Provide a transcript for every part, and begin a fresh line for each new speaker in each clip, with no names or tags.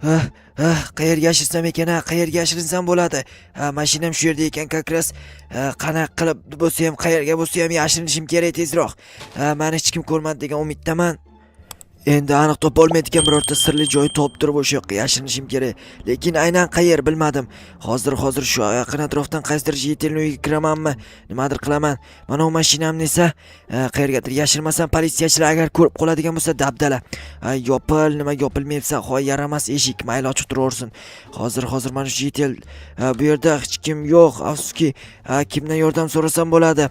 Ah, qayerga yashirsam ekan, qayerga yashirinsam bo'ladi? Mashinam shu yerda ekan, как раз qanaqa qilib bo'lsa ham, qayerga bo'lsa ham yashirinishim kerak tezroq. Mani hech kim ko'rmadi degan umiddaman. Endi aniq topolmaydigan birorta sirli joy topib turib o'sha yoqqa yashirinishim kerak. Lekin aynan qayer bilmadim. Hozir shu yaqin atrofdan qaysidir yetelni uyga kiramanmi, nimadir qilaman. Mana bu mashinamni esa qayergadir yashirmasam politsiyachilar agar ko'rib qoladigan bo'lsa dabdala. Yopil, nima yopilmayapsan? Hoy, yaramas eshik, mayli ochib turaversin. Hozir mana shu yetel bu yerda hech kim yo'q. Afsuski, kimdan yordam so'rasam bo'ladi?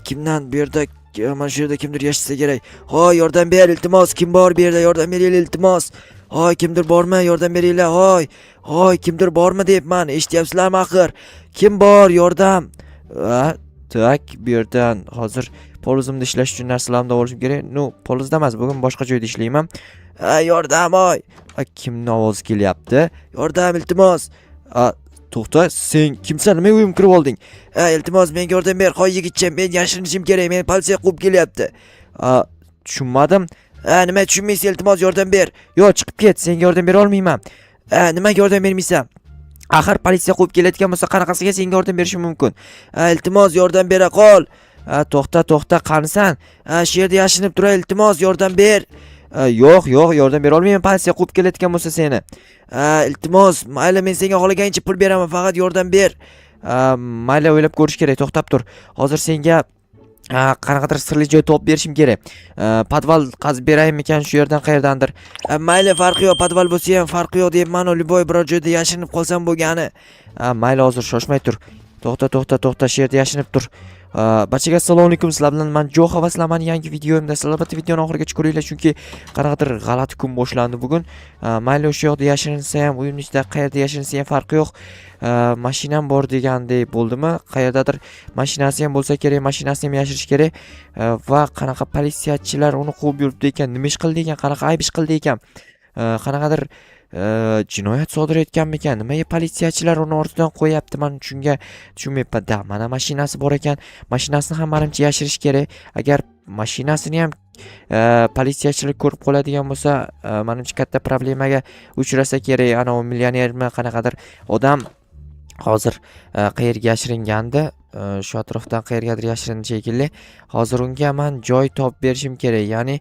Kimdan bu yerda mana shu yerda kimdir yashasa kerak. Hoy, yordam ber iltimos. Kim bor bu yerda? Yordam beringlar iltimos. Hoy, kimdir bormi? Yordam beringlar. Hoy, kimdir bormi deyapman. Eshityapsizlarmi axir? Kim bor? Yordam. Tak, bu yerdan hozir polizimda ishlash uchun narsalarni olishim kerak. Polizda emas, bugun boshqa joyda ishlayman. Yordam, hoy. Kimning ovozi kelyapti? Yordam iltimos. To'xta, sen kimsan? Nima uyimga kirib olding? Iltimos, menga yordam ber. Qo'y yigitcha, men yashirinishim kerak. Meni politsiya quvib kelyapti. Tushunmadim. Nima tushunmaysan? Iltimos, yordam ber. Yo'q, chiqib ket. Senga yordam bera olmayman. Nimaga yordam bermaysan? Axir politsiya quvib kelayotgan bo'lsa, qanaqasiga senga yordam berishim mumkin? Iltimos, yordam bera qol. To'xta, qanisan? Shu yerda yashinib turay. Iltimos, yordam ber. Yo'q, yordam bera olmayman. Politsiya quvib kelayotgan bo'lsa seni. Iltimos, mayli, men senga xohlagancha pul beraman, faqat yordam ber. Mayli, o'ylab ko'rish kerak. To'xtab tur. Hozir senga qanaqadir sirli joy topib berishim kerak. Podval qazib beraymi ekan shu yerdan qayerdandir. Mayli, farqi yo'q, podval bo'lsa ham farqi yo'q deyapman. Liboy biror joyda yashinib qolsam bo'lgani. Mayli, hozir shoshmay tur. To'xta, shu yerda yashinib tur. Barchaga assalomu alaykum. Sizlar bilan men Jo'xa va sizlar meni yangi videomda. Albatta videoni oxirigacha ko'ringlar, chunki qanaqadir g'alati kun boshlandi bugun. Mayli, o'sha yoqda yashirinsa ham, uyimning ichida qayerda yashirinsa ham farqi yo'q. Mashinam bor degandek bo'ldimi? Qayerdadir mashinasi ham bo'lsa kerak, mashinasini ham yashirish kerak. Va qanaqa politsiyachilar uni quvib yuribdi ekan, nima ish qildi ekan, qanaqa ayb ish qildi ekan. Qanaqadir jinoyat sodir etganmikan? Nimaga politsiyachilar uni ortidan qo'yapti? Men tushunmayapman. Mana mashinasi bor ekan. Mashinasini ham menimcha yashirish kerak. Agar mashinasini ham politsiyachilar ko'rib qoladigan bo'lsa, menimcha katta problemaga uchrasa kerak. Ana u millionermi, qanaqadir odam hozir qayerga yashiringandi? Shu atrofdan qayergadir yashirindi shekilli. Hozir unga men joy topib berishim kerak. Ya'ni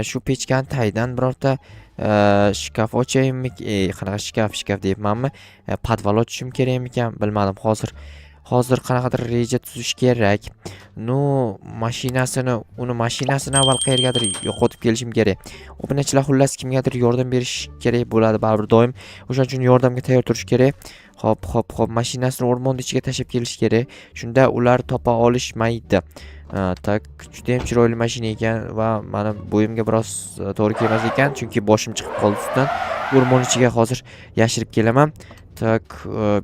shu pechkani taydan birorta shkaf ochaymi? Qanaqa shkaf deyapmanmi? Podval ochishim kerakmi ekan? Bilmadim. Hozir qanaqadir reja tuzish kerak. Uni mashinasini avval qayergadir yo'qotib kelishim kerak. Obunachilar xullas kimgadir yordam berish kerak bo'ladi baribir doim. O'shaning uchun yordamga tayyor turish kerak. Xo'p, mashinasini o'rmonning ichiga tashib kelish kerak. Shunda ular topa olishmaydi. Tak, juda ham chiroyli mashina ekan va meni bo'yimga biroz to'g'ri kelmas ekan, chunki boshim chiqib qoldi ustidan. O'rmon ichiga hozir yashirib kelaman. Tak,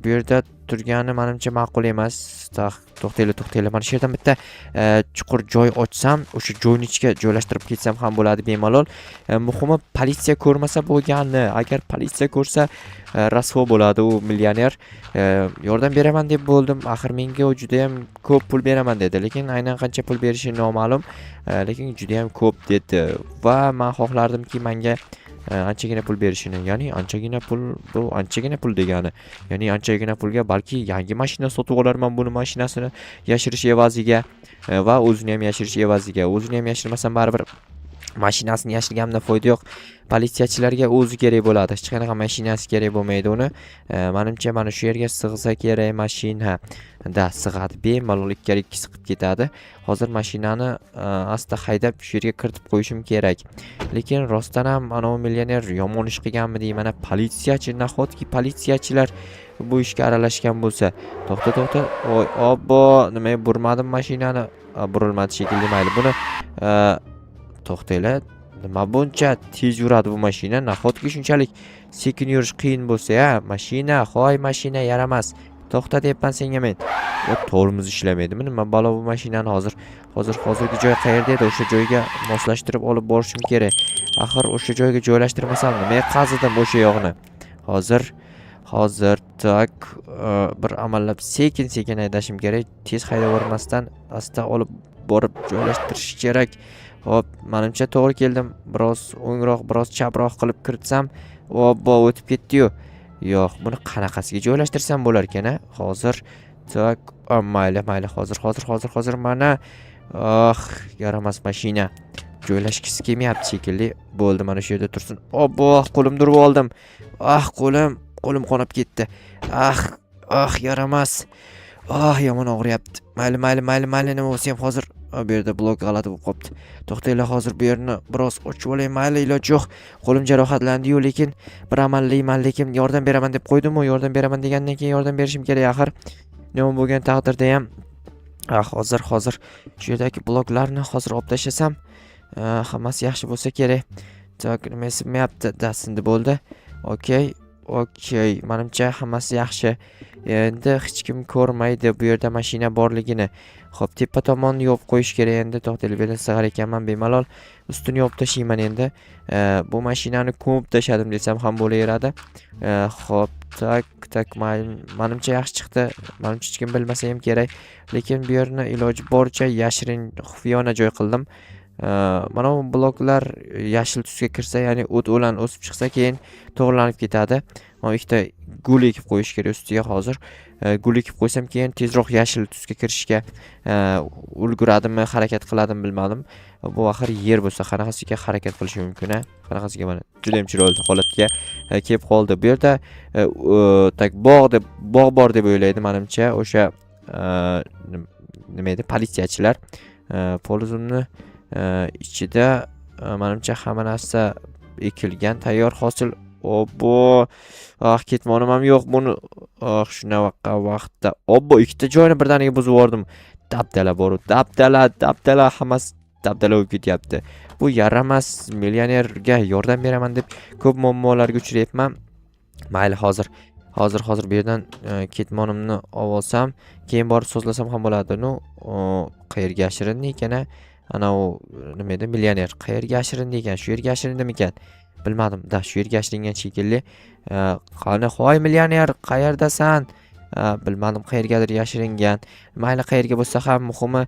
bu yerda turgani menimcha ma'qul emas. To'xtaylar. Mana shu yerdan bitta chuqur joy ochsam, o'sha joyning ichiga joylashtirib ketsam ham bo'ladi bemalol. Muhimi politsiya ko'rmasa bo'lgani. Agar politsiya ko'rsa, rasvo bo'ladi u millioner. Yordam beraman deb bo'ldim. Axir menga u juda ham ko'p pul beraman dedi, lekin aynan qancha pul berishi noma'lum. Lekin juda ham ko'p dedi va men xohlardimki menga anchagina pul berishini. Ya'ni anchagina pul, bu anchagina pul degani. Ya'ni anchagina pulga balki yangi mashina sotib olarman, buni mashinasini yashirish evaziga va o'zini ham yashirish evaziga. O'zini ham yashirmasam baribir mashinasini yashirganimda foyda yo'q. Politsiyachilarga o'zi kerak bo'ladi. Hech qanaqa mashinasi kerak bo'lmaydi uni. Menimcha mana shu yerga sig'sa kerak mashina. Sig'adi. Bemalol ikki siqib ketadi. Hozir mashinani asta haydab shu yerga kiritib qo'yishim kerak. Lekin rostdan ham ana u millioner yomon ish qilganmi deyman. Politsiyachi, nahotki politsiyachilar bu ishga aralashgan bo'lsa. To'xta. Voy, obbo, nimaga burmadim mashinani? Burilmadi shekilli, mayli. Buni to'xtaylar. Nima buncha tez yuradi bu mashina? Nahotki shunchalik sekin yurish qiyin bo'lsa-ya, mashina yaramas. To'xta deyapman senga men. Tormoz ishlamaydimi? Nima balo bu mashinani hozirgi joy qayerda edi? O'sha joyga moslashtirib olib borishim kerak. Axir o'sha joyga joylashtirmasam nima qazidim o'sha yo'g'ni. Hozir tak bir amallab sekin haydashim kerak. Tez haydavermasdan asta olib borib joylashtirish kerak. Hop, menimcha to'g'ri keldim. Biroz o'ngroq, biroz chaproq qilib kiritsam
Obbo, o'tib ketdi-yu. Yo'q, buni qanaqasiga joylashtirsam bo'lar ekan-a? Hozir tak, mayli, hozir mana. Ah, yaramas mashina. Joylashgisi kelmayapti shekilli. Bo'ldi, mana shu yerda tursin. Obbo, qo'limni urib oldim. Ah, qo'lim qonab ketdi. Yaramas. Yomon og'riyapti. Mayli, nima bo'lsa ham hozir bu yerda blok g'alati bo'lib qopti. To'xtanglar, hozir bu yerni biroz ochib olay. Mayli, iloji yo'q. Qo'lim jarohatlandi-yu, lekin bir amallayman, lekin yordam beraman deb qo'ydim-ku. Yordam beraman degandan keyin yordam berishim kerak axir. Nima bo'lgan taqdirda ham hozir shu yerdagi bloklarni hozir olib tashlasam, hammasi yaxshi bo'lsa kerak. Tak, nima esimmayapti, dasindi bo'ldi. Okey. Menimcha hammasi yaxshi. Endi hech kim ko'rmaydi bu yerda mashina borligini. Xo'p, tepa tomonni yopib qo'yish kerak endi. To'xtaylik, bu yerdan sig'ar ekanman bemalol. Ustini yopib tashlayman endi. Bu mashinani ko'mib tashladim desam ham bo'laveradi. Xo'p, tak, menimcha yaxshi chiqdi. Menimcha hech kim bilmasa ham kerak. Lekin bu yerni iloji boricha yashirin, xufiyona joy qildim. Mana bu bloklar yashil tusga kirsa, ya'ni o't o'lan o'sib chiqsa, keyin to'g'rilanib ketadi. Mana ikkita gul ekib qo'yish kerak ustiga hozir. Gul ekib qo'ysam, keyin tezroq yashil tusga kirishga ulguradimmi, harakat qiladimi bilmadim. Bu axir yer bo'lsa, qanaqasiga harakat qilish mumkin-a? Qanaqasiga mana juda ham chiroyli holatga kelib qoldi. Bu yerda tak bog' bor deb o'ylaydi menimcha o'sha nima edi, politsiyachilar. Polizumni ichida menimcha hamma narsa ekilgan, tayyor hosil. Obbo, ketmonim ham yo'q buni. Shunaqa vaqtda obbo, ikkita joyni birdaniga buzib yubordim. Dabdala boru, dabdala, hammasi dabdala bo'lib ketyapti. Bu yaramas millionerga yordam beraman deb ko'p muammolarga uchrayapman. Mayli, hozir bu yerdan ketmonimni olsam, keyin borib so'zlasam ham bo'ladi. Qayerga yashirindi ekan-a? Ana u nima edi, millioner qayerga yashirindi ekan? Shu yerga yashirindimi ekan? Bilmadim, shu yerga yashiringan shekilli. Qani, hoy millioner, qayerdasan? Bilmadim, qayergadir yashiringan. Mayli, qayerga bo'lsa ham muhimi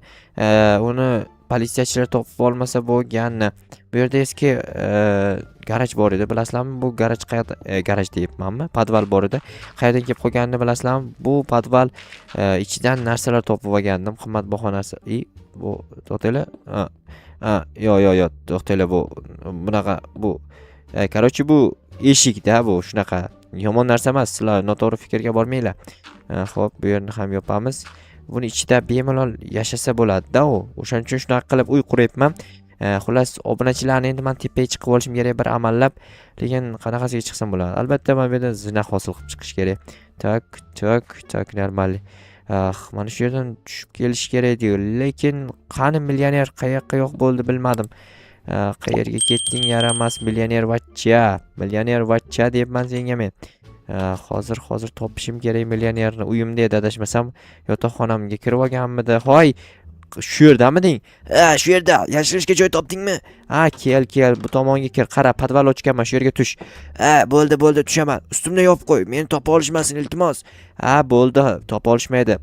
uni politsiyachilar topib olmasa bo'lganini. Bu yerda eski garaj bor edi, bilasizlarmi? Bu garaj qayerda? Garaj deyapmanmi? Podval bor edi. Qayerdan kelib qolganini bilasizlarmi? Bu podval ichidan narsalar topib olgandim, qimmatbaho narsa. Bu to'xtanglar. Yo'q, to'xtanglar, bunaqa bu короче, bu eshikda, bu shunaqa yomon narsa emas. Sizlar noto'g'ri fikrga bormanglar. Xo'p, bu yerni ham yopamiz. Buni ichida bemalol yashasa bo'ladi-da u. O'shaning uchun shunaqa qilib uy quryapman. Xullas, obunachilarni endi men tepaga chiqib olishim kerak bir amallab. Lekin qanaqasiga chiqsam bo'ladi? Albatta, men bu yerdan zina hosil qilib chiqish kerak. Tak, normal. Mana shu yerdan tushib kelish kerak edi, lekin qani millioner qayoqqa yo'q bo'ldi bilmadim. Qayerga ketding, yaramas millioner vachcha deyapman senga men. Hozir topishim kerak millionerni. Uyimda edi, adashmasam yotoqxonamga kirib olganmidi? Hoy, shu yerdamiding?
Shu yerda yashirishga joy topdingmi?
Kel, bu tomonga kir. Qara, podval ochganman, shu yerga tush.
Bo'ldi, tushaman. Ustimda yopib qo'y, meni topa olishmasin, iltimos.
Bo'ldi, topa olishmaydi.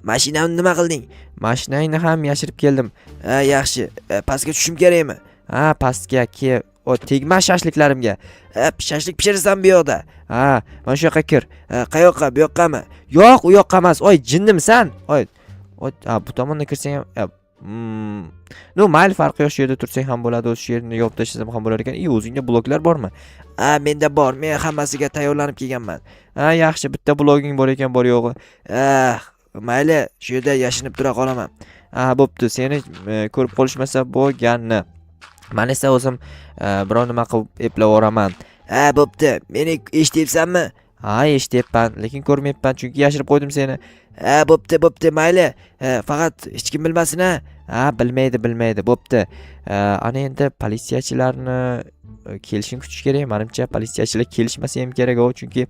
Mashinamni nima qilding?
Mashinangni ham yashirib keldim.
Yaxshi. Pastga tushishim kerakmi?
Pastga kel. Tegma shashliklarimga.
Shashlik pishirasan bu yoqda.
Mana shu yoqqa kir.
Qayoqqa? Bu yoqqami?
Yo'q, u yoqqa emas. Jinnimisan? Bu tomondan kirsang ham mayli, farqi yo'q, shu yerda tursang ham bo'ladi, o'sha yerni yopib tashlasam ham bo'lar ekan. O'zingda bloklar bormi?
Menda bor. Men hammasiga tayyorlanib kelganman.
Yaxshi, bitta bloging bor ekan, bor yo'g'i.
Mayli, shu yerda yashinib tura qolaman.
Bo'pti, seni ko'rib qolishmasa bo'lganni. Men esa o'zim biror nima qilib eplab yuboraman.
Bo'pti. Meni eshityapsanmi?
Eshityapman, lekin ko'rmayapman, chunki yashirib qo'ydim seni.
Bo'pti, mayli. Faqat hech kim bilmasin.
Bilmaydi, bo'pti. Ana endi politsiyachilarni kelishini kutish kerak. Menimcha politsiyachilar kelishmasa ham kerak, chunki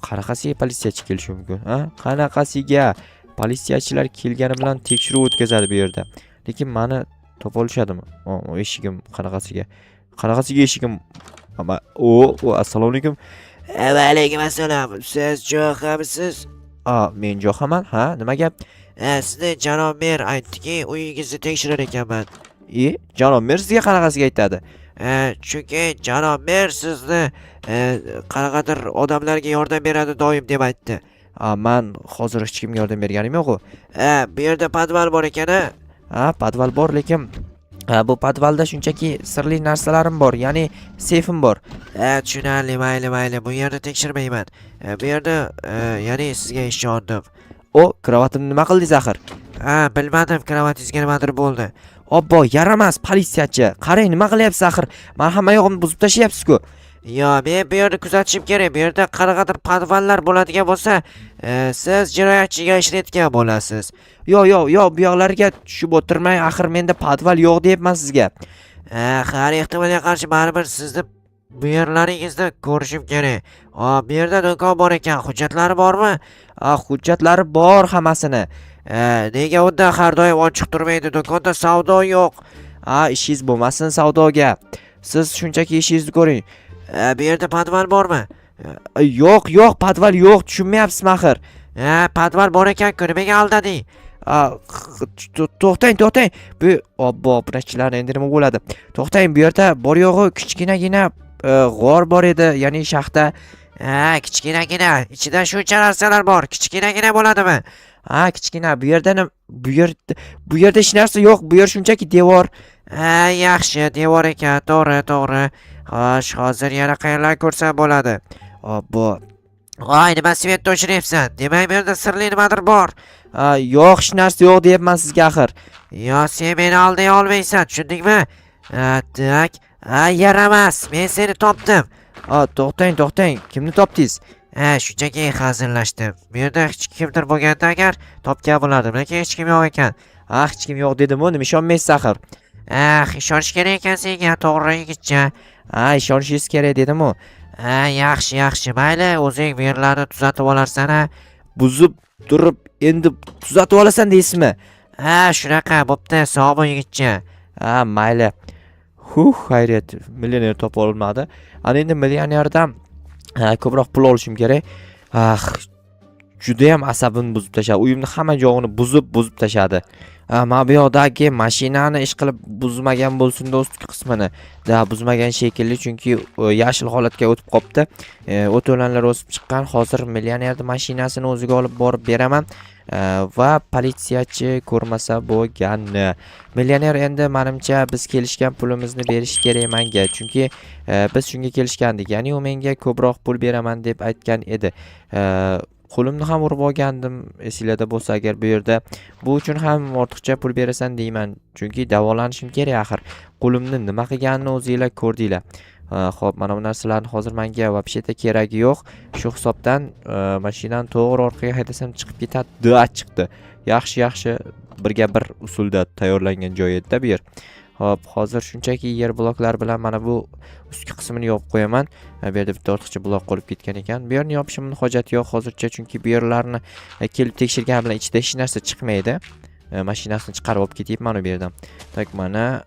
qanaqasiga politsiyachi kelishi mumkin? Qanaqasiga politsiyachilar kelgani bilan tekshiruv o'tkazadi bu yerda. Lekin meni topa olishadimi? Eshigim qanaqasiga eshigim? Assalomu alaykum.
Va alaykum assalom. Siz Jo'xamisiz?
Men Jo'xaman. Nima gap?
Sizni janob mer aytdiki, uyingizni tekshirar ekanman.
Janob mer sizga qanaqasiga aytadi?
Chunki janob mer sizni qanaqadir odamlarga yordam beradi doim deb aytdi.
Man hozir hech kimga yordam berganim yo'q-ku.
Bu yerda podval bor ekan-a?
Podval bor, lekin bu podvalda shunchaki sirli narsalarim bor, ya'ni seyfim bor.
Tushunarli, mayli, bu yerni tekshirmayman. Bu yerda ya'ni sizga ishondim.
Kravatimni nima qildingiz axir?
Bilmadim, kravatingizga nimadir bo'ldi.
Obbo, yaramas politsiyachi. Qarang, nima qilyapsiz axir? Men hamma yo'g'imni buzib tashlayapsiz-ku.
Men bu yerni kuzatishim kerak. Bu yerda qanaqadir podvallar bo'ladigan bo'lsa, siz jinoyatchiga ishlatgan bo'lasiz.
Yo'q, bu yoqlarga tushib o'tirmang, axir menda podval yo'q deyapman sizga.
Har ehtimolga qarshi baribir sizni bu yerlaringizni ko'rishim kerak. Bu yerda do'kon bor ekan, hujjatlari bormi?
Hujjatlari bor hammasini.
Nega unda har doim ochiq turmaydi? Do'konda savdo yo'q.
Ishingiz bo'lmasin savdoga. Siz shunchaki ishingizni ko'ring.
Bu yerda podval bormi?
Yo'q, podval yo'q, tushunmayapsizmi axir?
Podval bor ekan-ku, nimaga aldading?
To'xtang. Obbo, bunachilar endi nima bo'ladi? To'xtang, bu yerda bor yo'g'i kichkinagina g'or bor edi, ya'ni shaxta.
Kichkinagina. Ichida shuncha narsalar bor. Kichkinagina bo'ladimi?
Kichkina. Bu yerda hech narsa yo'q. Bu yer shunchaki devor.
Yaxshi, devor ekan. To'g'ri. Xo'sh, hozir yana qayerlar ko'rsam bo'ladi?
Obbo.
Nima svetni o'chiryapsan? Demak, bu yerda sirli nimadir bor.
Yo'q, hech narsa yo'q deyapman sizga axir.
Sen meni alday olmaysan, tushundingmi? Tak. Yaramas. Men seni topdim.
To'xtang. Kimni topdingiz?
Shunchaki hazillashdim. Bu yerda hech kimdir bo'lganda agar topgan bo'lardim, lekin hech kim yo'q ekan.
Hech kim yo'q dedim-ku, nima ishonmaysiz axir?
Ishonish kerak ekan senga, to'g'ri yigitcha.
Ishonishingiz kerak dedim-ku.
Yaxshi, mayli, o'zing bu yerlarni tuzatib olarsan-a.
Buzib turib endi tuzatib olasan deysizmi?
Shunaqa, bo'pti, sog' bo'l yigitcha.
Mayli. Xayriyat, millioner topa olmadi. Ana endi millionerdan ko'proq pul olishim kerak. Juda ham asabimni buzib tashladi. Uyimni hamma joyini buzib tashladi. Men bu yoqdagi mashinani ish qilib buzmagan bo'lsin-da ustki qismini. Buzmagan shekilli, chunki yashil holatga o'tib qopti. O't o'lanlar o'sib chiqqan. Hozir millionerning mashinasini o'ziga olib borib beraman. Va politsiyachi ko'rmasa bo'lgani. Millioner endi menimcha biz kelishgan pulimizni berish kerak menga, chunki biz shunga kelishgandik. Ya'ni u menga ko'proq pul beraman deb aytgan edi. Qo'limni ham urib olgandim, esingizda bo'lsa agar bu yerda. Bu uchun ham ortiqcha pul berasan deyman, chunki davolanishim kerak axir. Qo'limni nima qilganini o'zingizlar ko'rdinglar. Xo'p, mana bu narsalarni hozir menga вообще-то keragi yo'q. Shu hisobdan mashinani to'g'ri orqaga haydasam chiqib ketadi. Chiqdi. Yaxshi, birga bir usulda tayyorlangan joy edi bu yer. Xo'p, hozir shunchaki yer bloklar bilan mana bu ustki qismini yopib qo'yaman. Bu yerda bitta ortiqcha blok qolib ketgan ekan. Bu yerni yopishimning hojati yo'q hozircha, chunki bu yerlarni kelib tekshirgan bilan ichida hech narsa chiqmaydi. Mashinasini chiqarib olib ketyapman bu yerdan. Tak, mana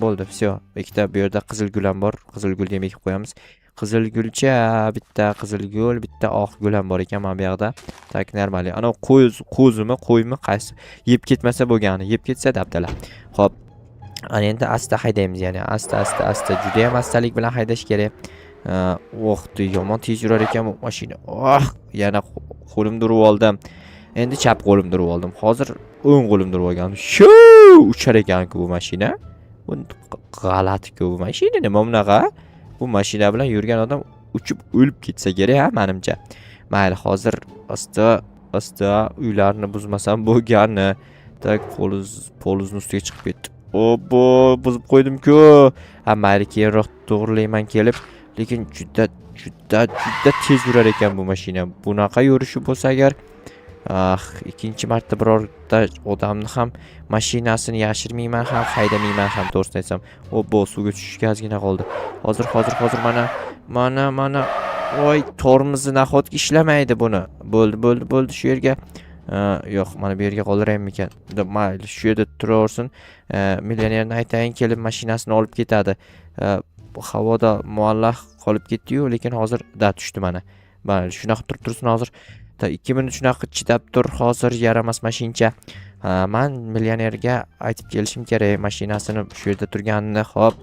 bo'ldi, всё. Ikkita bu yerda qizil gul ham bor. Qizil gul deb ekib qo'yamiz. Qizil gulcha, bitta qizil gul, bitta oq gul ham bor ekan mana bu yerda. Tak, normali. Ana qo'ymi, qaysi yeb ketmasa bo'lgani. Yeb ketsa dabdala. Xo'p. Ana endi asta haydaymiz, ya'ni asta, juda ham astalik bilan haydash kerak. Yomon tez yurar ekan bu mashina. Yana qo'limni urib oldim. Endi chap qo'limni urib oldim. Hozir o'ng qo'limni urib olgandim. Uchar ekan-ku bu mashina. Bu g'alati-ku bu mashina. Nima bunaqa? Bu mashina bilan yurgan odam uchib o'lib ketsa kerak, menimcha. Mayli, hozir asta uylarni buzmasam bo'lgani. Tak, polizni ustiga chiqib ketdi. Obbo, buzib qo'ydim-ku. Mayli, keyinroq to'g'rilayman kelib, lekin juda tez yurar ekan bu mashina. Bunaqa yurishi bo'lsa agar ikkinchi marta birorta odamni ham mashinasini yashirmayman ham, haydamayman ham, to'g'risini aytsam. Obbo, suvga tushishga ozgina qoldi. Hozir mana voy, tormozi nahotki ishlamaydi buni. Bo'ldi shu yerga. Yo'q, mana bu yerga qoldiraymi ekan? Mayli, shu yerda turaversin. Millionerni aytayin kelib mashinasini olib ketadi. Havoda muallaq qolib ketdi-yu, lekin hozir tushdi mana. Mayli, shunaqa turib tursin hozir. 2 minut shunaqa chidab tur, hozir yaramas mashincha. Men millionerga aytib kelishim kerak mashinasini shu yerda turganini. Xo'p.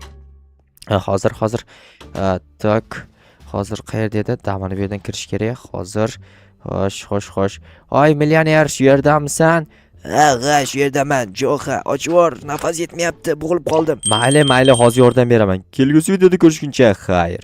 Hozir tak hozir qayerda edi? Damini bu yerdan kirish kerak. Hozir xo'sh. Oy millioner, shu yerdamisan?
Ha, shu yerdaman. Jo'xa, ochib yubor, nafas yetmayapti, bo'g'ilib qoldim.
Mayli, hozir yordam beraman. Kelgusi videoda ko'rishguncha xayr.